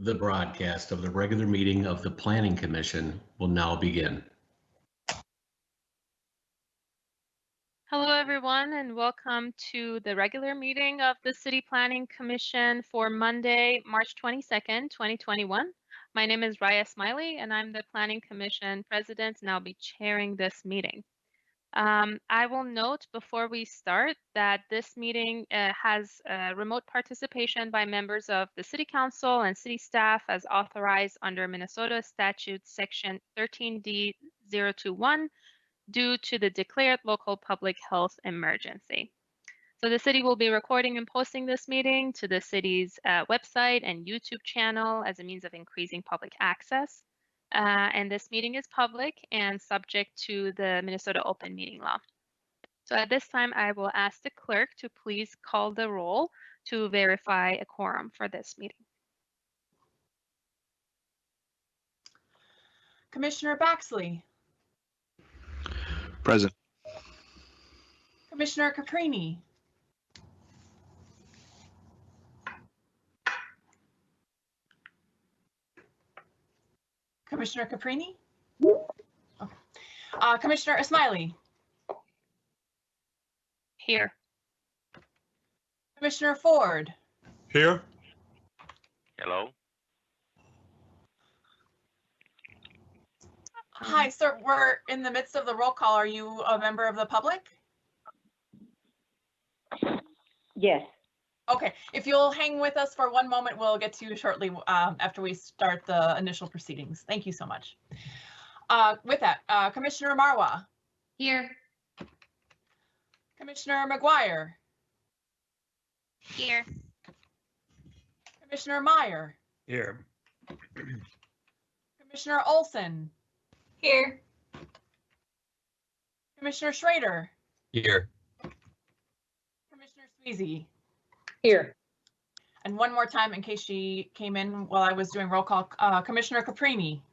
The broadcast of the regular meeting of the Planning Commission will now begin. Hello, everyone, and welcome to the regular meeting of the City Planning Commission for Monday, March 22nd, 2021. My name is Raya Smiley, and I'm the Planning Commission President, and I'll be chairing this meeting. I will note before we start that this meeting has remote participation by members of the City Council and City staff as authorized under Minnesota Statute Section 13D021 due to the declared local public health emergency. So the city will be recording and posting this meeting to the city's website and YouTube channel as a means of increasing public access. And this meeting is public and subject to the Minnesota Open Meeting Law. So at this time, I will ask the clerk to please call the roll to verify a quorum for this meeting. Commissioner Baxley. Present. Commissioner Caprini. Commissioner Caprini? Okay. Commissioner Smiley. Here. Commissioner Ford. Here. Hello. Hi, sir. We're in the midst of the roll call. Are you a member of the public? Yes. Okay. If you'll hang with us for one moment, we'll get to you shortly after we start the initial proceedings. Thank you so much. With that, Commissioner Marwa. Here. Commissioner McGuire. Here. Commissioner Meyer. Here. Commissioner Olson. Here. Commissioner Schrader. Here. Commissioner Sweezy. Here. And one more time in case she came in while I was doing roll call, Commissioner Caprini.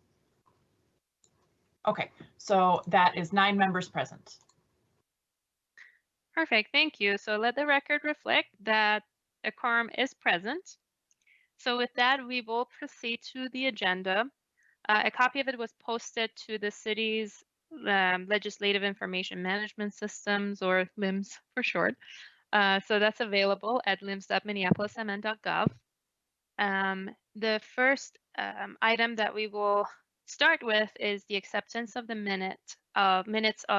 Okay, so that is 9 members present. Perfect, thank you. So let the record reflect that a quorum is present. So with that, we will proceed to the agenda. A copy of it was posted to the city's Legislative Information Management Systems, or LIMS for short. So that's available at lims.minneapolismn.gov. The first item that we will start with is the acceptance of the minutes of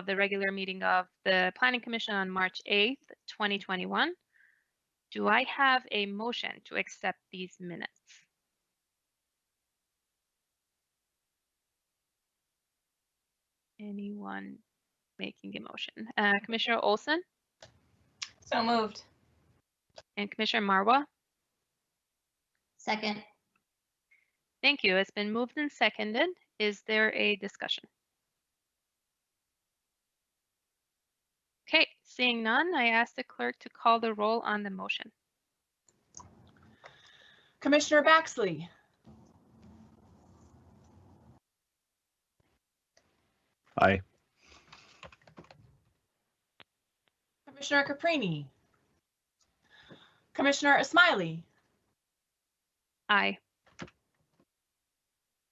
the regular meeting of the Planning Commission on March 8th, 2021. Do I have a motion to accept these minutes? Anyone making a motion? Commissioner Olson? So moved. And Commissioner Marwa? Second. Thank you. It's been moved and seconded. Is there a discussion? Okay, seeing none, I ask the clerk to call the roll on the motion. Commissioner Baxley. Aye. Commissioner Caprini. Commissioner Smiley. Aye.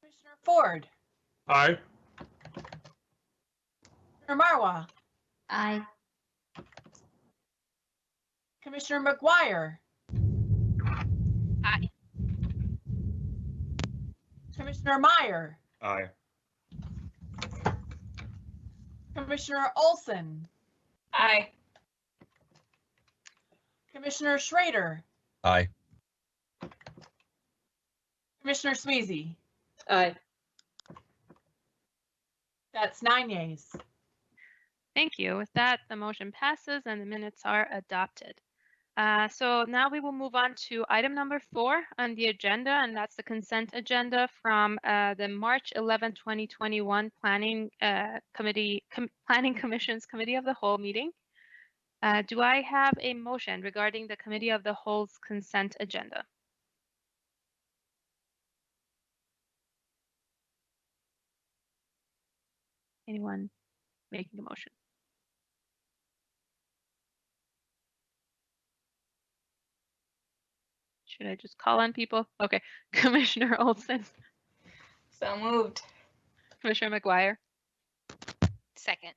Commissioner Ford. Aye. Commissioner Marwa. Aye. Commissioner McGuire. Aye. Commissioner Meyer. Aye. Commissioner Olson. Aye. Commissioner Schrader. Aye. Commissioner Sweezy. Aye. That's 9 yeas. Thank you. With that, the motion passes and the minutes are adopted. So now we will move on to item number 4 on the agenda, and that's the consent agenda from the March 11, 2021 Planning Commission's Committee of the Whole meeting. Do I have a motion regarding the Committee of the Whole's consent agenda? Anyone making a motion? Should I just call on people? Okay. Commissioner Olson, So moved. Commissioner McGuire. Second.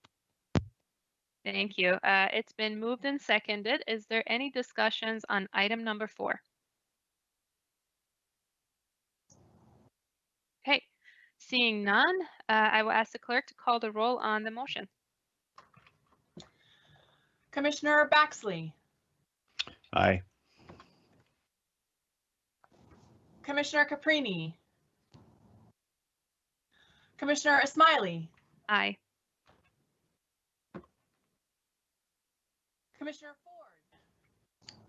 Thank you. It's been moved and seconded. Is there any discussions on item number 4? Okay. Seeing none, I will ask the clerk to call the roll on the motion. Commissioner Baxley, Aye. Commissioner Caprini, Commissioner Ismaili, Aye. Commissioner Ford,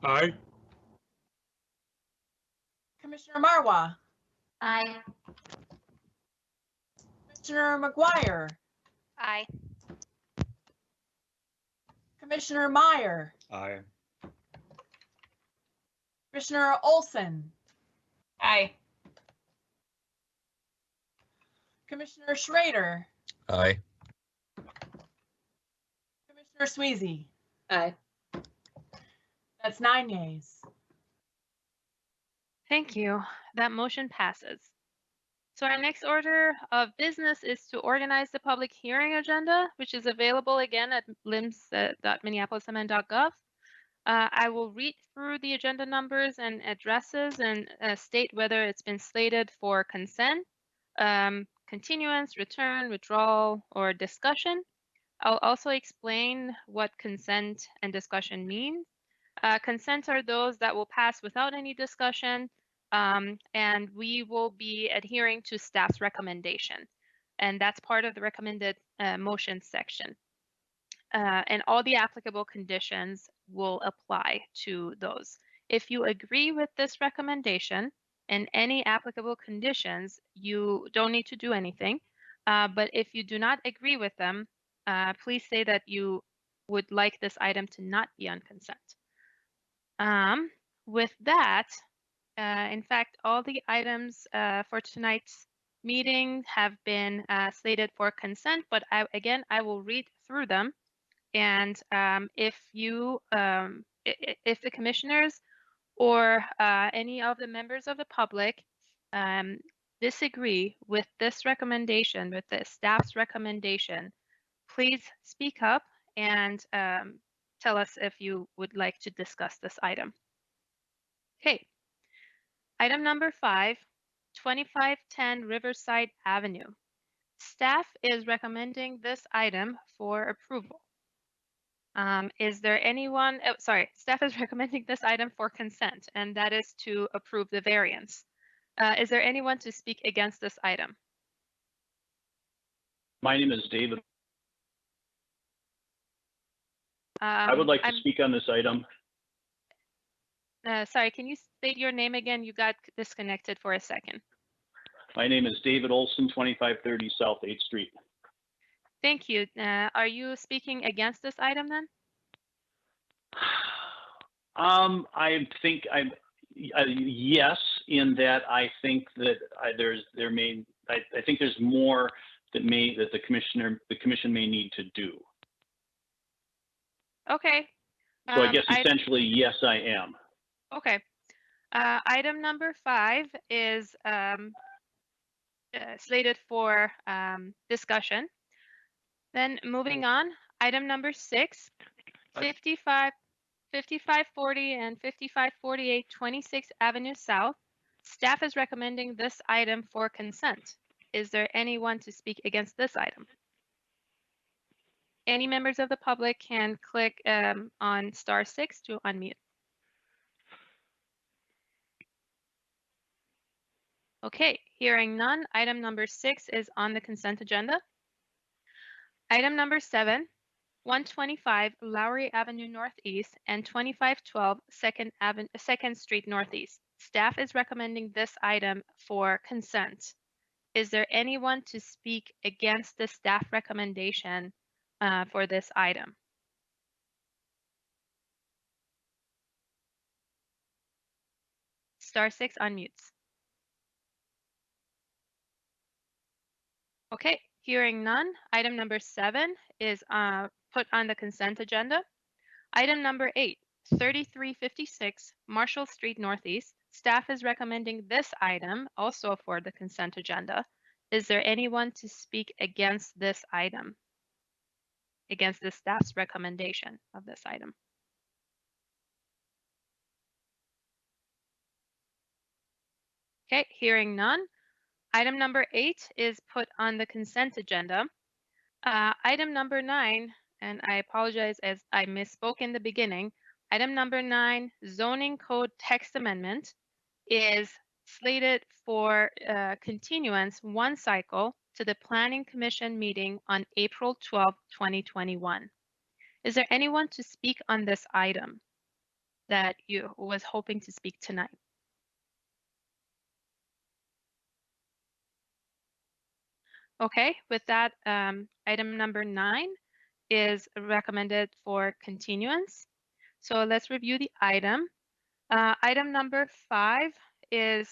Aye. Commissioner Marwa, Aye. Commissioner McGuire, Aye. Commissioner Meyer, Aye. Commissioner Olson, Aye. Commissioner Schrader, Aye. Commissioner Sweezy. Aye. That's 9 yeas. Thank you. That motion passes. So our next order of business is to organize the public hearing agenda, which is available again at lims.minneapolismn.gov. I will read through the agenda numbers and addresses and state whether it's been slated for consent, continuance, return, withdrawal, or discussion. I'll also explain what consent and discussion mean. Consent are those that will pass without any discussion, and we will be adhering to staff's recommendation. And that's part of the recommended motion section. And all the applicable conditions will apply to those. If you agree with this recommendation and any applicable conditions, you don't need to do anything. But if you do not agree with them, please say that you would like this item to not be on consent. With that, in fact, all the items for tonight's meeting have been slated for consent, but again, I will read through them. And if the commissioners or any of the members of the public disagree with this recommendation, with the staff's recommendation, please speak up and tell us if you would like to discuss this item. Okay. Item number 5, 2510 Riverside Avenue. Staff is recommending this item for approval. Is there anyone, staff is recommending this item for consent, and that is to approve the variance. Is there anyone to speak against this item? My name is David. I would like to speak on this item. Sorry, can you state your name again? You got disconnected for a second. My name is David Olson, 2530 South 8th Street. Thank you. Are you speaking against this item then? I think yes, in that I think that I think there's more that the commission may need to do. Okay. So I guess essentially yes, I am. Okay. Item number 5 is slated for discussion. Then moving on, item number 6, 5540 and 5548 26th Avenue South. Staff is recommending this item for consent. Is there anyone to speak against this item? Any members of the public can click on *6 to unmute. Okay, hearing none, item number 6 is on the consent agenda. Item number 7, 125 Lowry Avenue Northeast and 2512 2nd Street Northeast. Staff is recommending this item for consent. Is there anyone to speak against the staff recommendation for this item? *6 unmutes. Okay, hearing none, item number 7 is put on the consent agenda. Item number 8, 3356 Marshall Street Northeast. Staff is recommending this item also for the consent agenda. Is there anyone to speak against this item? Against the staff's recommendation of this item? Okay, hearing none. Item number 8 is put on the consent agenda. Item number 9, and I apologize as I misspoke in the beginning. Item number 9, zoning code text amendment, is slated for continuance one cycle to the Planning Commission meeting on April 12, 2021. Is there anyone to speak on this item that you was hoping to speak tonight? Okay, with that, item number 9 is recommended for continuance. So let's review the item. Item number 5 is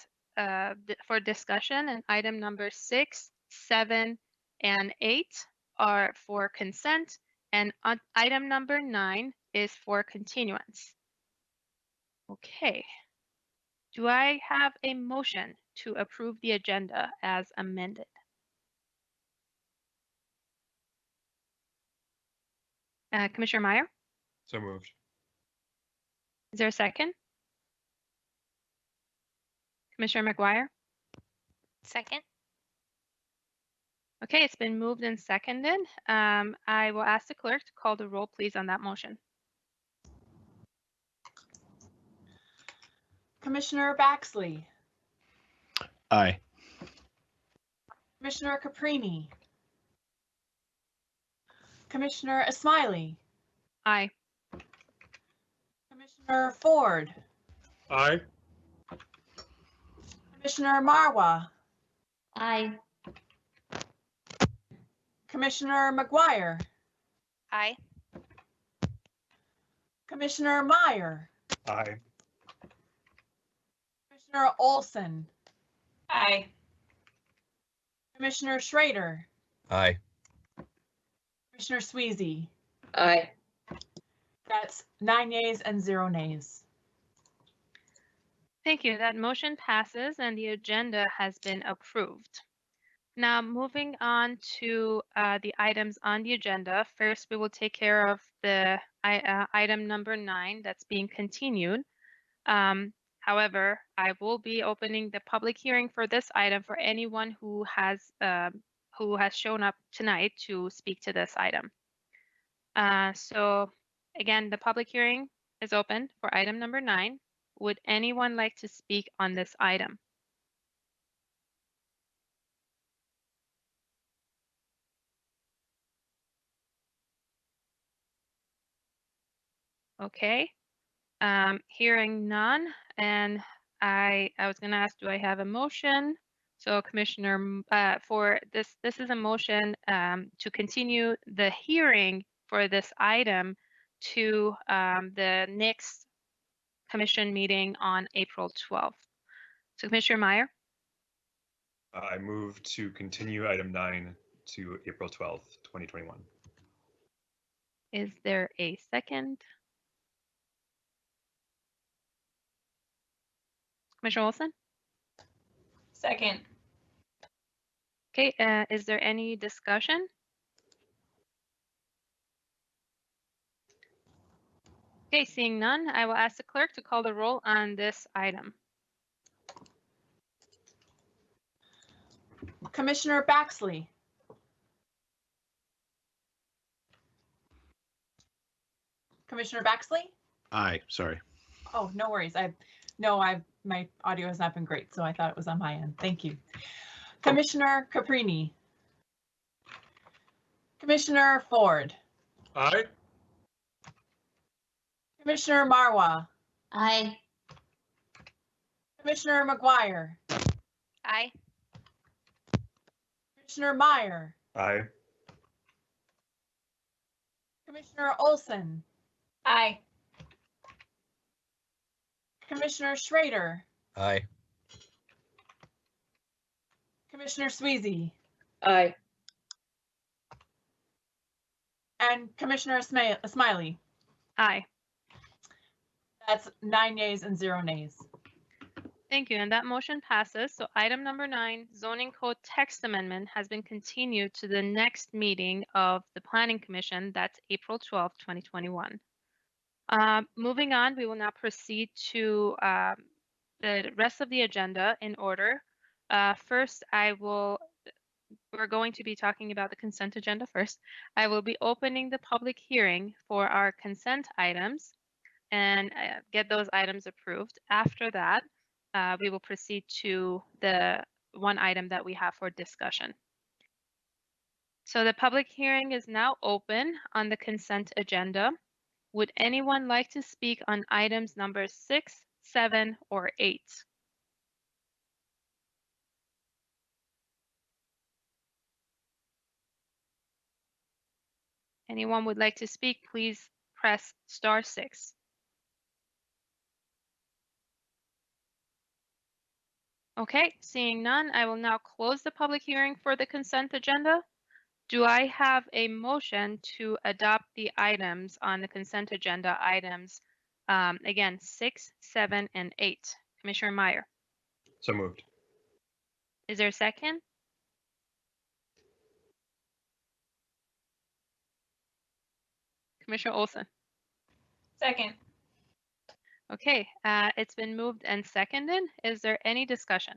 for discussion, and item number 6, 7, and 8 are for consent, and item number 9 is for continuance. Okay. Do I have a motion to approve the agenda as amended? Commissioner Meyer, So moved. is there a second? Commissioner McGuire? Second. Okay, it's been moved and seconded. I will ask the clerk to call the roll, please, on that motion. Commissioner Baxley, Aye. Commissioner Caprini, Commissioner Ismaili, Aye. Commissioner Ford, Aye. Commissioner Marwa, Aye. Commissioner McGuire, Aye. Commissioner Meyer, Aye. Commissioner Olson, Aye. Commissioner Schrader, Aye. Commissioner Sweezy. Aye. That's 9 yeas and 0 nays. Thank you. That motion passes and the agenda has been approved. Now, moving on to the items on the agenda. First, we will take care of the item number 9 that's being continued. However, I will be opening the public hearing for this item for anyone who has shown up tonight to speak to this item. So again, the public hearing is open for item number 9. Would anyone like to speak on this item? Okay, hearing none, and I was going to ask, do I have a motion? So Commissioner, for this is a motion to continue the hearing for this item to the next commission meeting on April 12th. So Commissioner Meyer, I move to continue item 9 to April 12th, 2021. is there a second? Commissioner Olson? Second. Okay, is there any discussion? Okay, seeing none, I will ask the clerk to call the roll on this item. Commissioner Baxley, Commissioner Baxley? Aye. Sorry. Oh, no worries. My audio has not been great, so I thought it was on my end. Thank you. Commissioner Caprini, Commissioner Ford, Aye. Commissioner Marwa, Aye. Commissioner McGuire, Aye. Commissioner Meyer, Aye. Commissioner Olson, Aye. Commissioner Schrader, Aye. Commissioner Sweezy, Aye. and Commissioner Ismaili. Aye. That's 9 yeas and 0 nays. Thank you, and that motion passes. So item number 9, zoning code text amendment, has been continued to the next meeting of the Planning Commission. That's April 12th, 2021. Moving on, we will now proceed to the rest of the agenda in order. First, we're going to be talking about the consent agenda first. I will be opening the public hearing for our consent items and get those items approved. After that, we will proceed to the one item that we have for discussion. So the public hearing is now open on the consent agenda. Would anyone like to speak on items number 6, 7, or 8? Anyone would like to speak, please press *6. Okay, seeing none, I will now close the public hearing for the consent agenda. Do I have a motion to adopt the items on the consent agenda items, again, 6, 7, and 8? Commissioner Meyer, So moved. is there a second? Commissioner Olson? Second. Okay, it's been moved and seconded. Is there any discussion?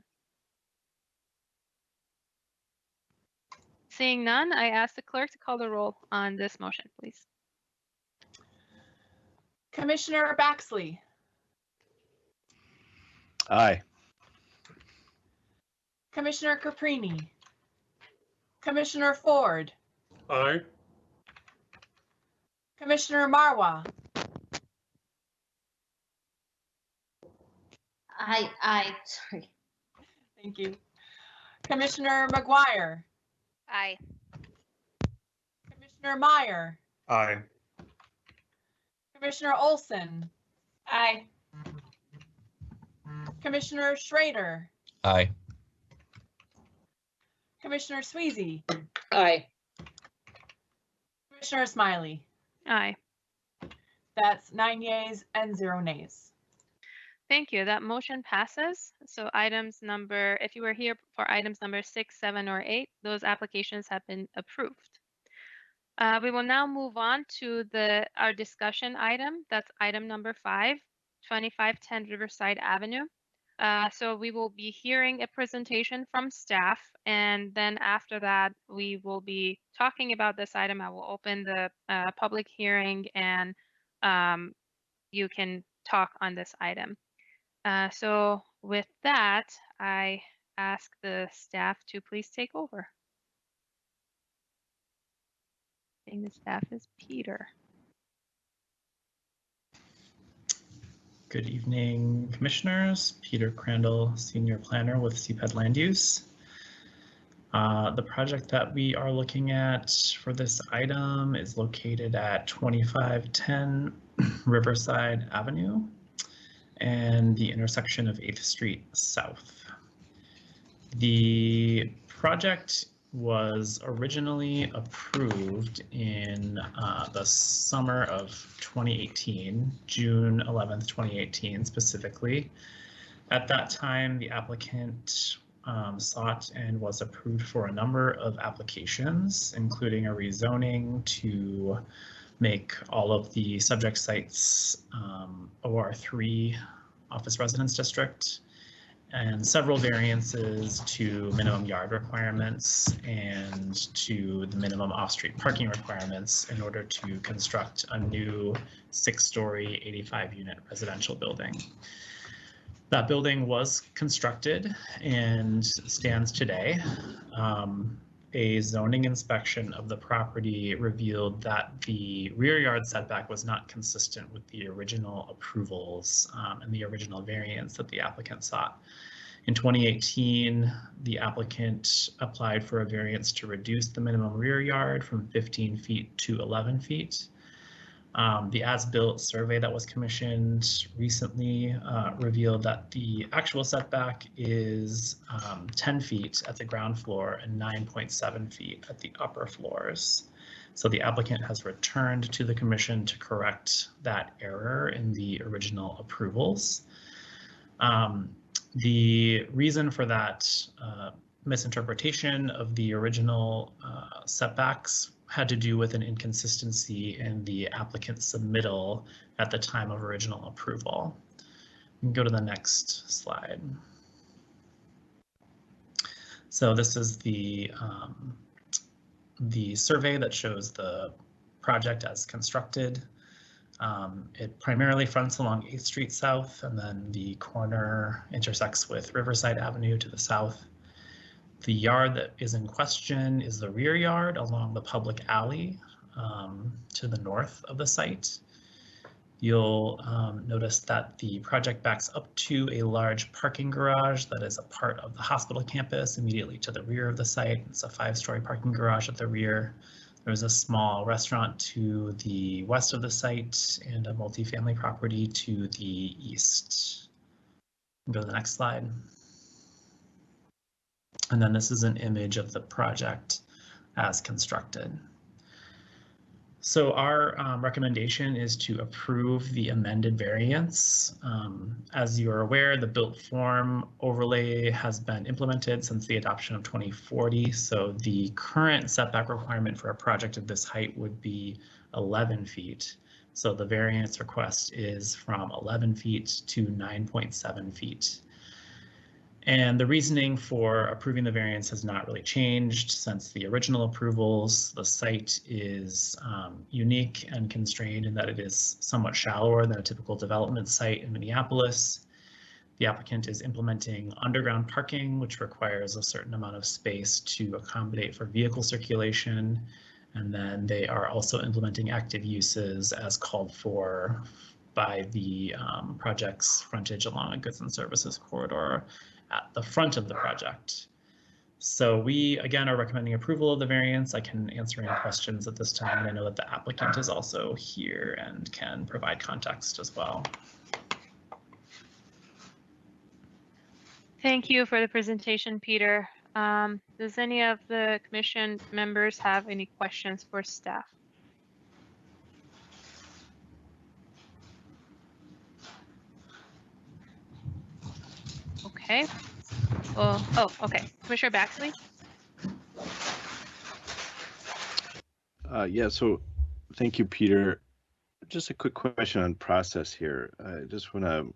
Seeing none, I ask the clerk to call the roll on this motion, please. Commissioner Baxley, Aye. Commissioner Caprini, Commissioner Ford, Aye. Commissioner Marwa, Sorry. thank you, Commissioner McGuire, Aye. Commissioner Meyer, Aye. Commissioner Olson, Aye. Commissioner Schrader, Aye. Commissioner Sweezy, Aye. Commissioner Smiley. Aye. That's 9 yeas and 0 nays. Thank you. That motion passes. So if you were here for items number 6, 7, or 8, those applications have been approved. We will now move on to our discussion item. That's item number 5, 2510 Riverside Avenue. So we will be hearing a presentation from staff, and then after that, we will be talking about this item. I will open the public hearing, and you can talk on this item. So with that, I ask the staff to please take over. I think the staff is Peter. Good evening, commissioners. Peter Crandall, Senior Planner with CPED Land Use. The project that we are looking at for this item is located at 2510 Riverside Avenue and the intersection of 8th Street South. The project was originally approved in the summer of 2018, June 11th, 2018 specifically. At that time, the applicant sought and was approved for a number of applications, including a rezoning to make all of the subject sites OR3 office residence district, and several variances to minimum yard requirements and to the minimum off-street parking requirements in order to construct a new 6-story 85-unit residential building. That building was constructed and stands today. A zoning inspection of the property revealed that the rear yard setback was not consistent with the original approvals and the original variance that the applicant sought. In 2018, the applicant applied for a variance to reduce the minimum rear yard from 15 feet to 11 feet. The as-built survey that was commissioned recently revealed that the actual setback is 10 feet at the ground floor and 9.7 feet at the upper floors. So the applicant has returned to the commission to correct that error in the original approvals. The reason for that misinterpretation of the original setbacks had to do with an inconsistency in the applicant's submittal at the time of original approval. You can go to the next slide. So this is the survey that shows the project as constructed. It primarily fronts along 8th Street South, and then the corner intersects with Riverside Avenue to the south. The yard that is in question is the rear yard along the public alley to the north of the site. You'll notice that the project backs up to a large parking garage that is a part of the hospital campus immediately to the rear of the site. It's a 5-story parking garage at the rear. There's a small restaurant to the west of the site and a multifamily property to the east. Go to the next slide. And then this is an image of the project as constructed. So our recommendation is to approve the amended variance. As you are aware, the built form overlay has been implemented since the adoption of 2040. So the current setback requirement for a project of this height would be 11 feet. So the variance request is from 11 feet to 9.7 feet. And the reasoning for approving the variance has not really changed since the original approvals. The site is unique and constrained in that it is somewhat shallower than a typical development site in Minneapolis. The applicant is implementing underground parking, which requires a certain amount of space to accommodate for vehicle circulation. And then they are also implementing active uses as called for by the project's frontage along a goods and services corridor at the front of the project. So we, again, are recommending approval of the variance. I can answer any questions at this time. And I know that the applicant is also here and can provide context as well. Thank you for the presentation, Peter. Does any of the commission members have any questions for staff? Okay. Well, oh, okay. Commissioner Baxley? Yeah, so thank you, Peter. Just a quick question on process here. I just want to,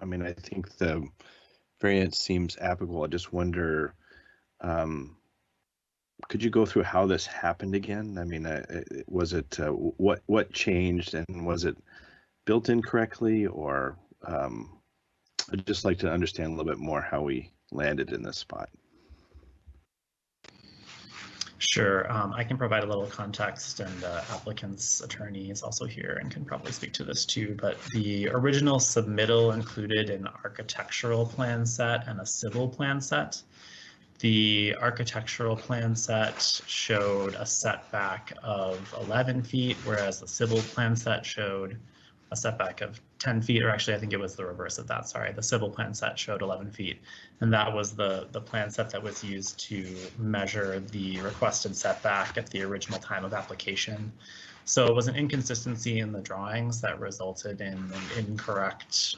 I mean, I think the variance seems applicable. I just wonder, could you go through how this happened again? I mean, was it, what changed, and was it built incorrectly, or I'd just like to understand a little bit more how we landed in this spot. Sure, I can provide a little context, and the applicant's attorney is also here and can probably speak to this too, but the original submittal included an architectural plan set and a civil plan set. The architectural plan set showed a setback of 11 feet, whereas the civil plan set showed a setback of 10 feet, or actually I think it was the reverse of that, sorry. The civil plan set showed 11 feet, and that was the plan set that was used to measure the requested setback at the original time of application. So it was an inconsistency in the drawings that resulted in an incorrect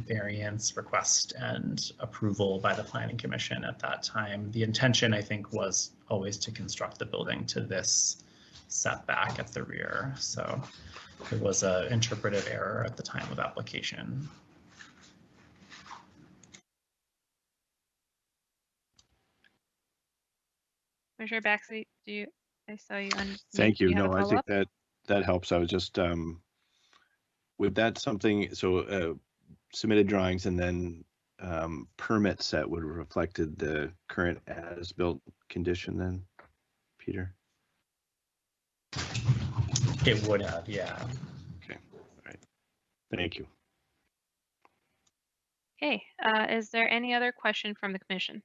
variance request and approval by the Planning Commission at that time. The intention, I think, was always to construct the building to this setback at the rear. So it was an interpretive error at the time of application. Commissioner Baxley, I saw you on. Thank you. No, I think that helps. I was just, with that something, so submitted drawings and then permit set would have reflected the current as-built condition then, Peter? It would have, yeah. Okay, all right. Thank you. Okay, is there any other question from the commission?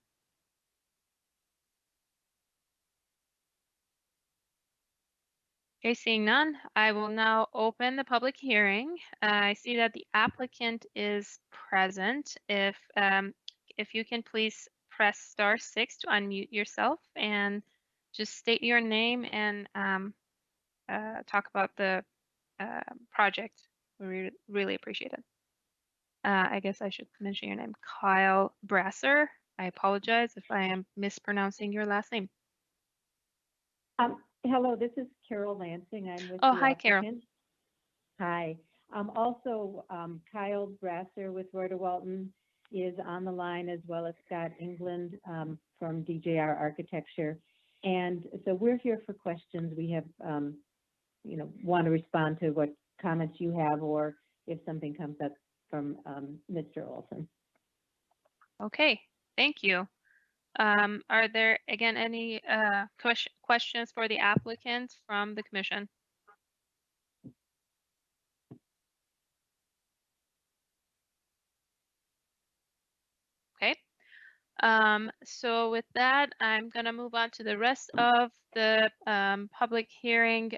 Okay, seeing none, I will now open the public hearing. I see that the applicant is present. If you can please press *6 to unmute yourself and just state your name and talk about the project. We really appreciate it. I guess I should mention your name, Kyle Brasser. I apologize if I am mispronouncing your last name. Hello, this is Carol Lansing. I'm with Oh, the hi, Carol. applicant. Hi. Also, Kyle Brasser with Reuter Walton is on the line, as well as Scott England from DJR Architecture. And so we're here for questions. We have, want to respond to what comments you have, or if something comes up from Mr. Olson. Okay, thank you. Are there, again, any questions for the applicant from the commission? Okay. So with that, I'm going to move on to the rest of the public hearing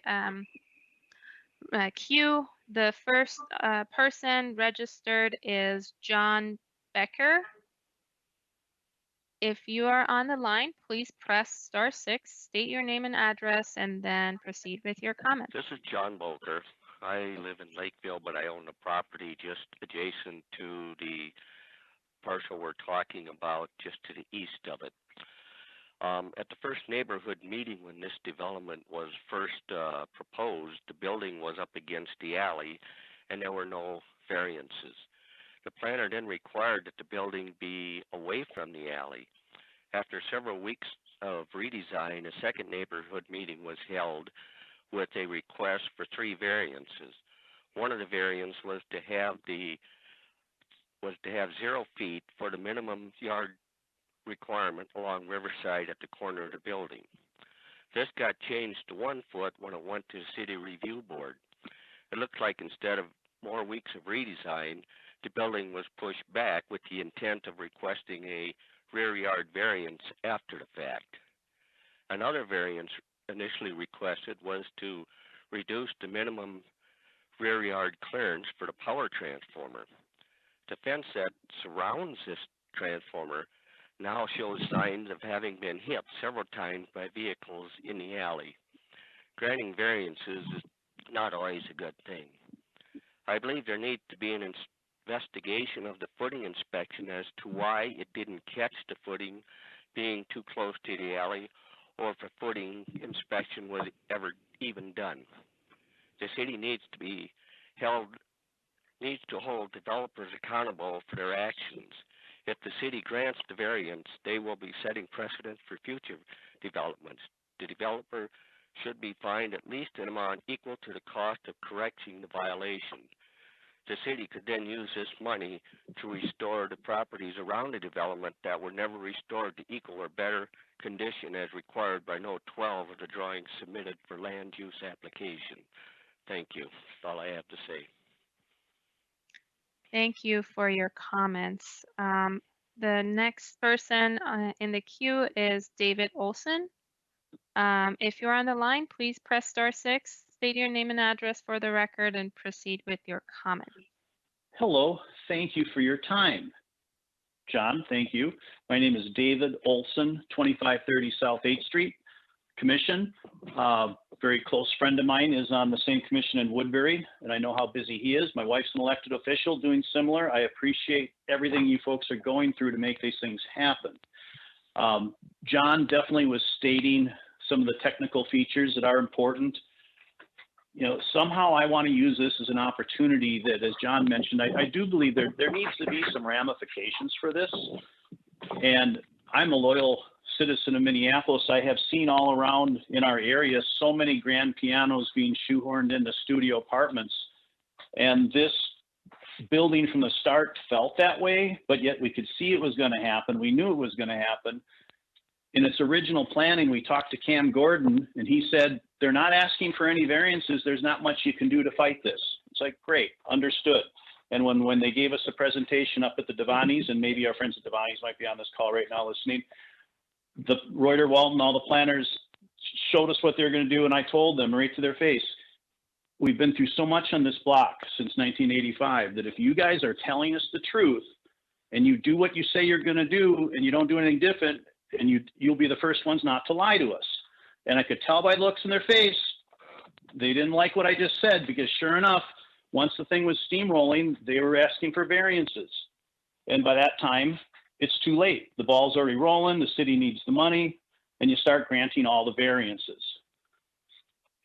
queue. The first person registered is John Becker. If you are on the line, please press *6, state your name and address, and then proceed with your comment. This is John Boker. I live in Lakeville, but I own the property just adjacent to the parcel we're talking about, just to the east of it. At the first neighborhood meeting when this development was first proposed, the building was up against the alley and there were no variances. The planner then required that the building be away from the alley. After several weeks of redesign, a second neighborhood meeting was held with a request for 3 variances. One of the variants was to have 0 feet for the minimum yard requirement along Riverside at the corner of the building. This got changed to 1 foot when it went to the city review board. It looked like instead of more weeks of redesign, the building was pushed back with the intent of requesting a rear yard variance after the fact. Another variance initially requested was to reduce the minimum rear yard clearance for the power transformer. The fence that surrounds this transformer now shows signs of having been hit several times by vehicles in the alley. Granting variances is not always a good thing. I believe there needs to be an investigation of the footing inspection as to why it didn't catch the footing being too close to the alley, or if a footing inspection was ever even done. The city needs to hold developers accountable for their actions. If the city grants the variance, they will be setting precedent for future developments. The developer should be fined at least an amount equal to the cost of correcting the violation. The city could then use this money to restore the properties around the development that were never restored to equal or better condition as required by Note 12 of the drawings submitted for land use application. Thank you. That's all I have to say. Thank you for your comments. The next person in the queue is David Olson. If you're on the line, please press *6, state your name and address for the record, and proceed with your comment. Hello, thank you for your time. John, thank you. My name is David Olson, 2530 South 8th Street. Commission, very close friend of mine is on the same commission in Woodbury, and I know how busy he is. My wife's an elected official doing similar. I appreciate everything you folks are going through to make these things happen. John definitely was stating some of the technical features that are important. You know, somehow I want to use this as an opportunity that, as John mentioned, I do believe there needs to be some ramifications for this. And I'm a loyal citizen of Minneapolis. I have seen all around in our area so many grand pianos being shoehorned into studio apartments. And this building from the start felt that way, but yet we could see it was going to happen. We knew it was going to happen. In its original planning, we talked to Cam Gordon, and he said, they're not asking for any variances. There's not much you can do to fight this. It's like, great, understood. And when they gave us a presentation up at the Devani's, and maybe our friends at Devani's might be on this call right now listening, the Reuter Walton, all the planners showed us what they're going to do, and I told them right to their face, we've been through so much on this block since 1985 that if you guys are telling us the truth and you do what you say you're going to do and you don't do anything different, and you'll be the first ones not to lie to us. And I could tell by looks in their face, they didn't like what I just said, because sure enough, once the thing was steamrolling, they were asking for variances. And by that time, it's too late. The ball's already rolling, the city needs the money, and you start granting all the variances.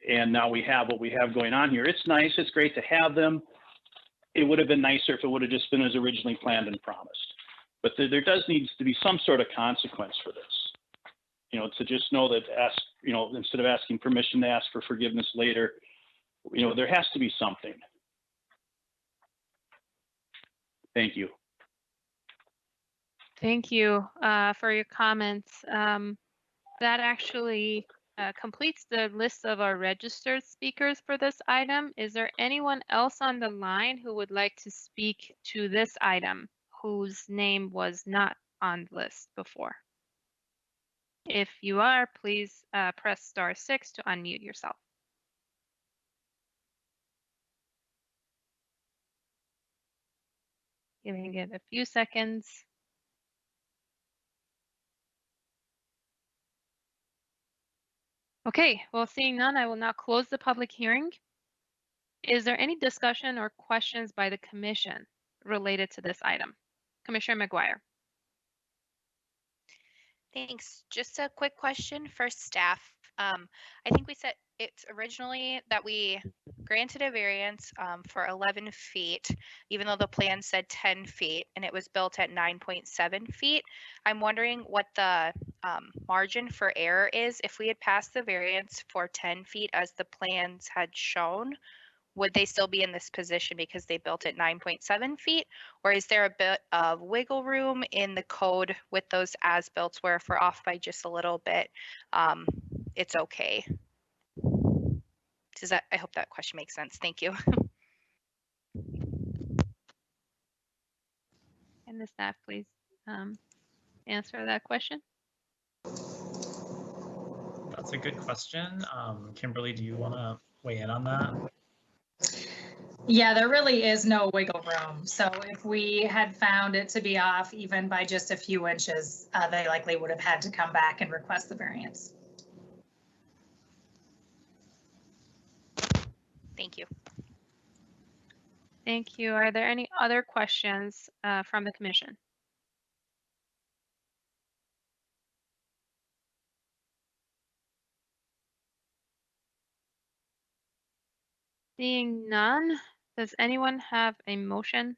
And now we have what we have going on here. It's nice, it's great to have them. It would have been nicer if it would have just been as originally planned and promised. But there does need to be some sort of consequence for this. You know, to just know that instead of asking permission to ask for forgiveness later, you know, there has to be something. Thank you. Thank you for your comments. That actually completes the list of our registered speakers for this item. Is there anyone else on the line who would like to speak to this item whose name was not on the list before? If you are, please press *6 to unmute yourself. Giving it a few seconds. Okay, well, seeing none, I will now close the public hearing. Is there any discussion or questions by the commission related to this item? Commissioner McGuire. Thanks. Just a quick question for staff. I think we said it's originally that we granted a variance for 11 feet, even though the plan said 10 feet, and it was built at 9.7 feet. I'm wondering what the margin for error is. If we had passed the variance for 10 feet as the plans had shown, would they still be in this position because they built at 9.7 feet? Or is there a bit of wiggle room in the code with those as-built where if we're off by just a little bit, it's okay? I hope that question makes sense. Thank you. Can the staff please answer that question? That's a good question. Kimberly, do you want to weigh in on that? Yeah, there really is no wiggle room. So if we had found it to be off even by just a few inches, they likely would have had to come back and request the variance. Thank you. Thank you. Are there any other questions from the commission? Seeing none, does anyone have a motion?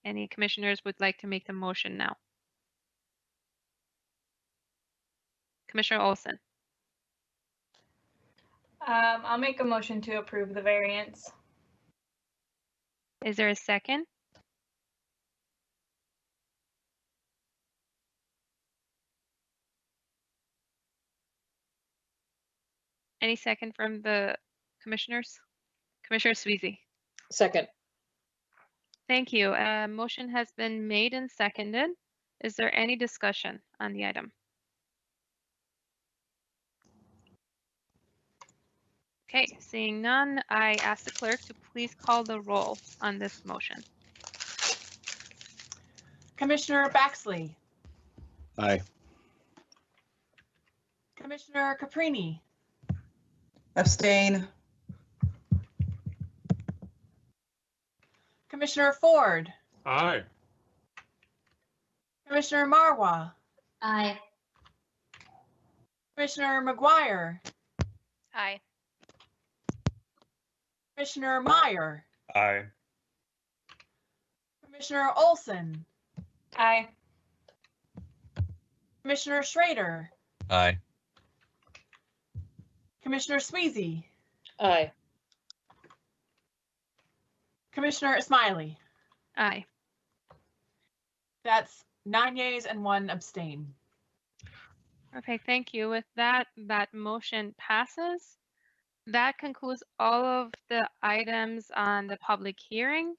Any commissioners would like to make the motion now? Commissioner Olson. I'll make a motion to approve the variance. Is there a second? Any second from the commissioners? Commissioner Sweezy. Second. Thank you. A motion has been made and seconded. Is there any discussion on the item? Okay, seeing none, I ask the clerk to please call the roll on this motion. Commissioner Baxley. Aye. Commissioner Caprini. Abstain. Commissioner Ford. Aye. Commissioner Marwa. Aye. Commissioner McGuire. Aye. Commissioner Meyer. Aye. Commissioner Olson. Aye. Commissioner Schrader. Aye. Commissioner Sweezy. Aye. Commissioner Ismaili. Aye. That's 9 yeas and 1 abstain. Perfect, thank you. With that, that motion passes. That concludes all of the items on the public hearing.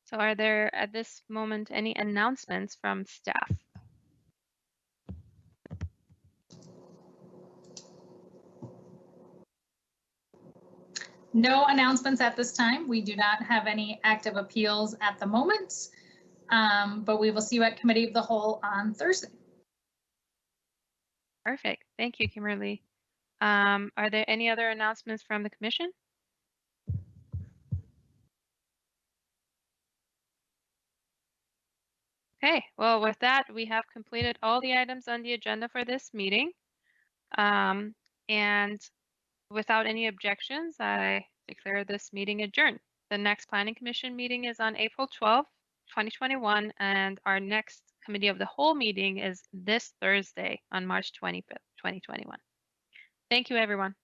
So are there at this moment any announcements from staff? No announcements at this time. We do not have any active appeals at the moment. But we will see you at Committee of the Whole on Thursday. Perfect. Thank you, Kimberly. Are there any other announcements from the commission? Okay, well, with that, we have completed all the items on the agenda for this meeting. And without any objections, I declare this meeting adjourned. The next Planning Commission meeting is on April 12th, 2021, and our next Committee of the Whole meeting is this Thursday on March 25th, 2021. Thank you, everyone.